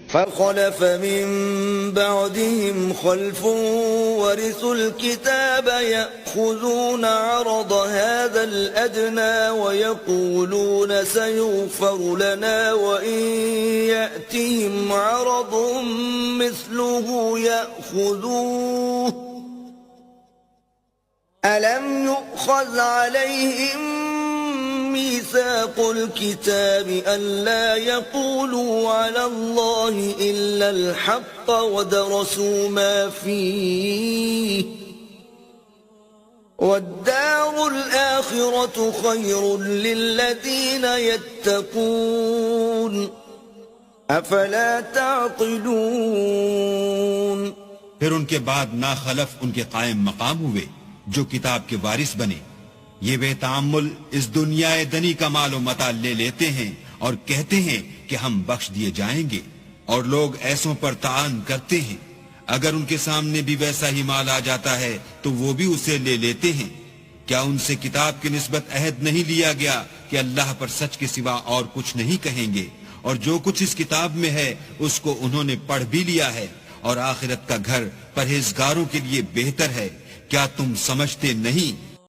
فخلف من بعدهم خلف ورثوا الكتاب يأخذون عرض هذا الأدنى ويقولون سيغفر لنا وإن يأتهم عرض مثله يأخذوه ألم يؤخذ عليهم ميثاق الكتاب ألا يقولوا على الله إلا الحق ودرسوا ما فيه والدار الآخرة خير للذين يتقون أفلا تعقلون। फिर उनके बाद नाखलफ उनके कायम मकाम हुए जो किताब के वारिस बने। ये बेतामुल इस दुनिया दनी का मालो मता ले लेते हैं और कहते हैं कि हम बख्श दिए जाएंगे, और लोग ऐसों पर तान करते हैं। अगर उनके सामने भी वैसा ही माल आ जाता है तो वो भी उसे ले लेते हैं। क्या उनसे किताब की निस्बत अहद नहीं लिया गया कि अल्लाह पर सच के सिवा और कुछ नहीं कहेंगे, और जो कुछ इस किताब में है उसको उन्होंने पढ़ भी लिया है, और आखिरत का घर परहेजगारों के लिए बेहतर है। क्या तुम समझते नहीं